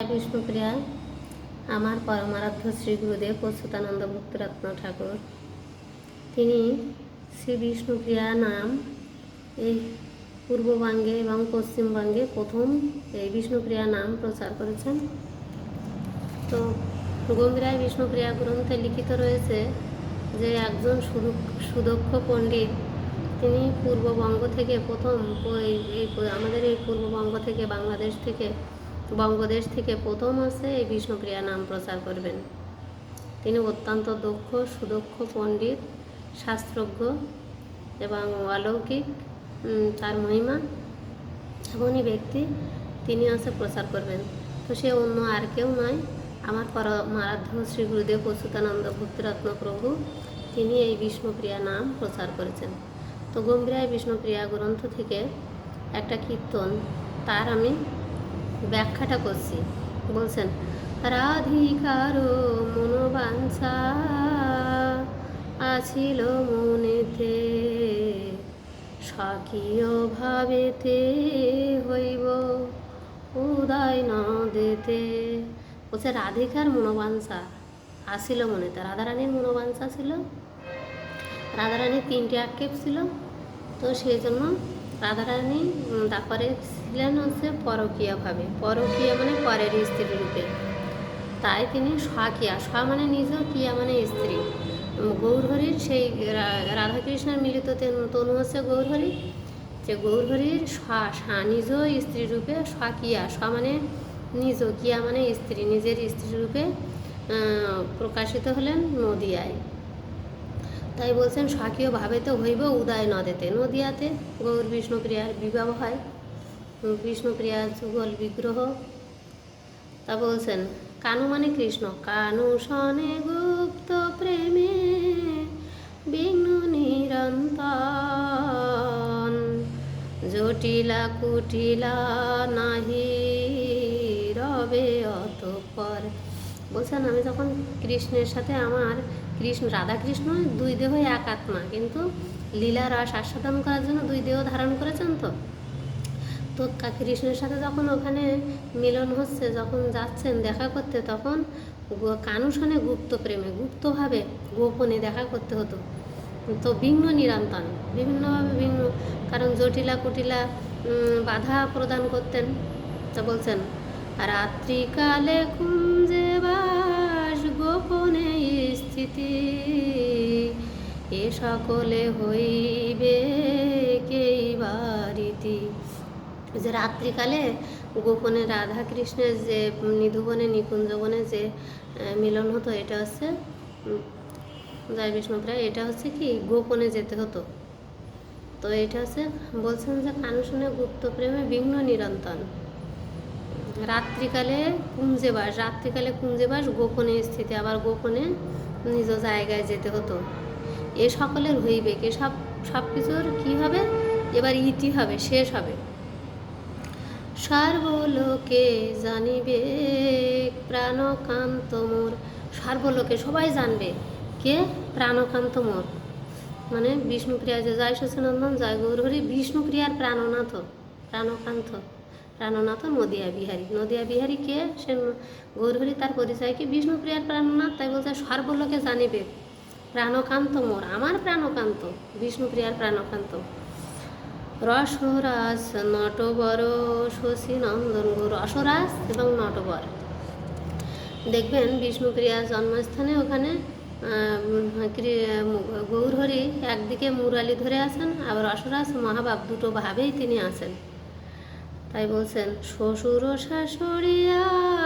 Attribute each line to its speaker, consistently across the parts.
Speaker 1: বিষ্ণুপ্রিয়া আমার পরমারাধ্য শ্রী গুরুদেব অচ্যুতানন্দ ভক্তিরত্ন ঠাকুর, তিনি শ্রী বিষ্ণুপ্রিয়া নাম এই পূর্ববঙ্গে এবং পশ্চিমবঙ্গে প্রথম এই বিষ্ণুপ্রিয়া নাম প্রচার করেছেন। তো গম্ভীরায় বিষ্ণুপ্রিয়া গ্রন্থে লিখিত রয়েছে যে একজন সুদক্ষ পণ্ডিত, তিনি পূর্ববঙ্গ থেকে প্রথম আমাদের এই পূর্ববঙ্গ থেকে বঙ্গদেশ থেকে প্রথম এই বিষ্ণুপ্রিয়া নাম প্রচার করবেন। তিনি অত্যন্ত সুদক্ষ পণ্ডিত, শাস্ত্রজ্ঞ এবং অলৌকিক তার মহিমা এমনই ব্যক্তি, তিনি প্রচার করবেন। তো সে অন্য আর কেউ নয়, আমার পরমারাধ্য শ্রী গুরুদেব অচ্যুতানন্দ ভক্তিরত্ন প্রভু, তিনি এই বিষ্ণুপ্রিয়া নাম প্রচার করেছেন। তো গম্ভীরায় বিষ্ণুপ্রিয়া গ্রন্থ থেকে একটা কীর্তন, তার আমি ব্যাখ্যাটা করছি। বলছেন, রাধিকার মনোবাঞ্ছা আছিল মনেতে, স্বকীয় ভাবেতে হইব উদয় নদেতে। বলছে রাধিকার মনোবাঞ্ছা আসিল মনেতে, রাধারানীর মনোবাঞ্ছা ছিল। রাধারানীর 3টি আক্ষেপ ছিল, তো সেই জন্য রাধারানী তারপরে ছিলেন পরকীয়াভাবে, পরকীয়া মানে পরের স্ত্রী রূপে। তাই তিনি স্বকীয়া, মানে নিজ, কিয়া মানে স্ত্রী। গৌরহরির সেই রাধাকৃষ্ণের মিলিত তনু গৌরহরি, যে গৌরহরির নিজ স্ত্রী রূপে স্বকীয়া, মানে নিজ, কিয়া মানে স্ত্রী, নিজের স্ত্রী রূপে প্রকাশিত হলেন নদিয়ায়। তাই বলছেন স্বকীয় ভাবেতে হইব উদয় নদেতে। নদিয়াতে গৌর বিষ্ণুপ্রিয়ার বিবাহ হয়, বিষ্ণুপ্রিয়ার যুগল বিগ্রহ। তা বলছেন কানু মানে কৃষ্ণ, কানু সনে গুপ্ত প্রেমে বিঘ্ন নিরন্তন, জটিলা কুটিলা নাহি রবে অতঃপর। বলছেন আমি যখন কৃষ্ণের সাথে রাধাকৃষ্ণ 2 দেহ এক আত্মা, কিন্তু লীলা রস আস্বাদন করার জন্য 2 দেহ ধারণ করেছেন। তো কৃষ্ণের সাথে যখন ওখানে মিলন হচ্ছে, যখন যাচ্ছেন দেখা করতে, তখন কানুষণে গুপ্ত প্রেমে, গুপ্তভাবে গোপনে দেখা করতে হতো। তো বিঘ্ন নিরন্তন, বিভিন্নভাবে কারণ জটিলা কুটিলা বাধা প্রদান করতেন। তো বলছেন রাত্রিকালে কুঞ্জে বাস গোপনে স্থিতি, এ সকলে হইবে কেইবারিতি। যে রাত্রিকালে গোপনে রাধা কৃষ্ণের যে নিধুবনে নিকুঞ্জবনে যে মিলন হতো, এটা জয় বিষ্ণুপ্রায়, এটা কি গোপনে যেতে হতো। তো এটা বলছেন যে কানুষণে গুপ্ত প্রেমে বিঘ্ন নিরন্তন, রাত্রিকালে কুঞ্জে বাস গোপনে স্থিতি, আবার গোপনে নিজ জায়গায় যেতে হতো। এ সকলের হইবে, সব কিছুর কী হবে, এবার ইতি হবে, শেষ হবে। সর্বলোকে জানিবে প্রাণকান্ত মোর, সর্বলোকে সবাই জানবে কে প্রাণকান্ত মোর, মানে বিষ্ণুপ্রিয়া, যে জয় সচিনন্দন জয় গৌরহরি, বিষ্ণুপ্রিয়ার প্রাণনাথ নদিয়া বিহারী কে, সে গৌরহরি, তার পরিচয় কি বিষ্ণুপ্রিয়ার প্রাণনাথ। তাই বলছে সর্বলোকে জানিবে প্রাণকান্ত মোর, আমার প্রাণকান্ত, বিষ্ণুপ্রিয়ার প্রাণকান্ত। রসরাজ নটবর শশী নন্দন গৌর, রসরাজ এবং নটবর। দেখবেন বিষ্ণুপ্রিয়ার জন্মস্থানে ওখানে গৌরহরি একদিকে মুরালি ধরে আছেন, আবার রসরাজ মহাভাব, দুটো ভাবেই তিনি আছেন। তাই বলছেন শ্বশুর শাশুড়ি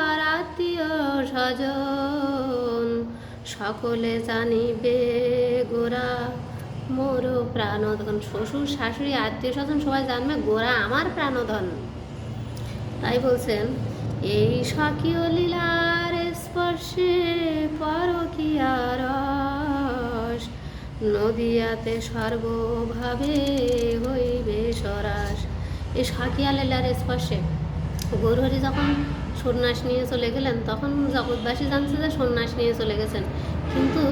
Speaker 1: আর আত্মীয় স্বজন, সকলে জানিবে গোরা মোর প্রাণধন। শ্বশুর শাশুড়ি আত্মীয় স্বজন সবাই জানবে গোরা আমার প্রাণধন। তাই বলছেন এই স্বকীয় লীলার স্পর্শে পরকীয়া রস, নদিয়াতে সর্বভাবে হইবে সরাস। এই স্বকীয়া লীলার স্পর্শে গৌরহরি যখন সন্ন্যাস নিয়ে চলে গেলেন, তখন জগৎবাসী জানছে যে সন্ন্যাস নিয়ে চলে গেছেন, কিন্তু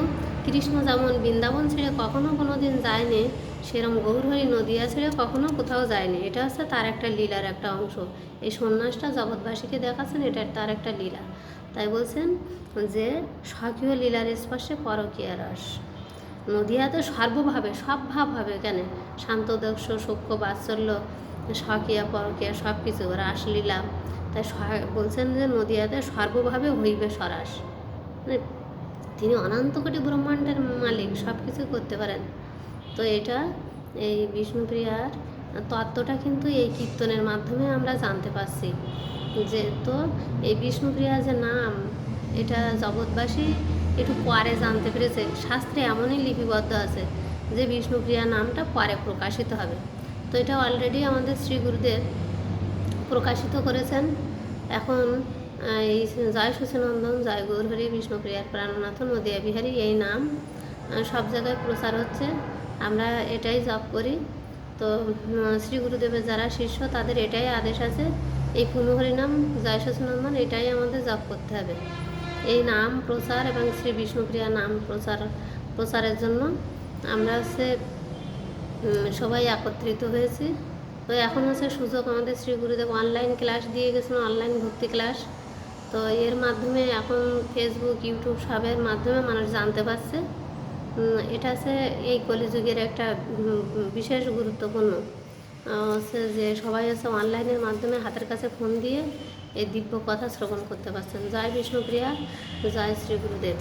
Speaker 1: কৃষ্ণ যেমন বৃন্দাবন ছেড়ে কখনো কোনো দিন যায়নি, সেরকম গৌরহরি নদিয়া ছেড়ে কখনো কোথাও যায়নি। এটা হচ্ছে তার একটা লীলার একটা অংশ। এই সন্ন্যাসটা জগৎবাসীকে দেখাচ্ছেন, এটা তার একটা লীলা। তাই বলছেন যে স্বকীয় লীলার স্পর্শে পরকীয়া রস। নদিয়াতে সর্বভাবে সব ভাব হবে, কেন শান্তদক্ষ সূক্ষ্ম বাৎসল্য স্বকীয়া পরকীয়া সব কিছু রাসলীলা। তাই বলছেন যে নদিয়াতে সর্বভাবে হইবে সরাস। মানে তিনি অনন্ত কোটি ব্রহ্মাণ্ডের মালিক, সব কিছু করতে পারেন। তো এটা এই বিষ্ণুপ্রিয়ার তত্ত্বটা কিন্তু এই কীর্তনের মাধ্যমে আমরা জানতে পারছি। যে তো এই বিষ্ণুপ্রিয়া যে নাম, এটা জগৎবাসী একটু পরে জানতে পেরেছে। শাস্ত্রে এমনই লিপিবদ্ধ আছে যে বিষ্ণুপ্রিয়া নামটা পরে প্রকাশিত হবে। তো এটা অলরেডি আমাদের শ্রী গুরুদেব প্রকাশিত করেছেন। এখন এই জয় সচিনন্দন, জয় গৌরহরি, বিষ্ণুপ্রিয়ার প্রাণনাথ, নদিয়া বিহারী এই নাম সব জায়গায় প্রচার হচ্ছে। আমরা এটাই জপ করি। তো শ্রী গুরুদেবের যারা শিষ্য তাদের এটাই আদেশ আছে, এই পুনহরি নাম জয় সচিনন্দন এটাই আমাদের জপ করতে হবে। এই নাম প্রচার এবং শ্রী বিষ্ণুপ্রিয়া নাম প্রচারের জন্য আমরা সবাই একত্রিত হয়েছি। তো এখন হচ্ছে সুযোগ, আমাদের শ্রী গুরুদেব অনলাইন ক্লাস দিয়ে গেছেন, অনলাইন ভর্তি ক্লাস। তো এর মাধ্যমে এখন ফেসবুক, ইউটিউব সবের মাধ্যমে মানুষ জানতে পারছে। এটা হচ্ছে এই কলিযুগের একটা বিশেষ গুরুত্বপূর্ণ হচ্ছে যে সবাই হচ্ছে অনলাইনের মাধ্যমে হাতের কাছে ফোন দিয়ে এই দিব্য কথা শ্রবণ করতে পারছেন। জয় বিষ্ণুপ্রিয়া, জয় শ্রী গুরুদেব।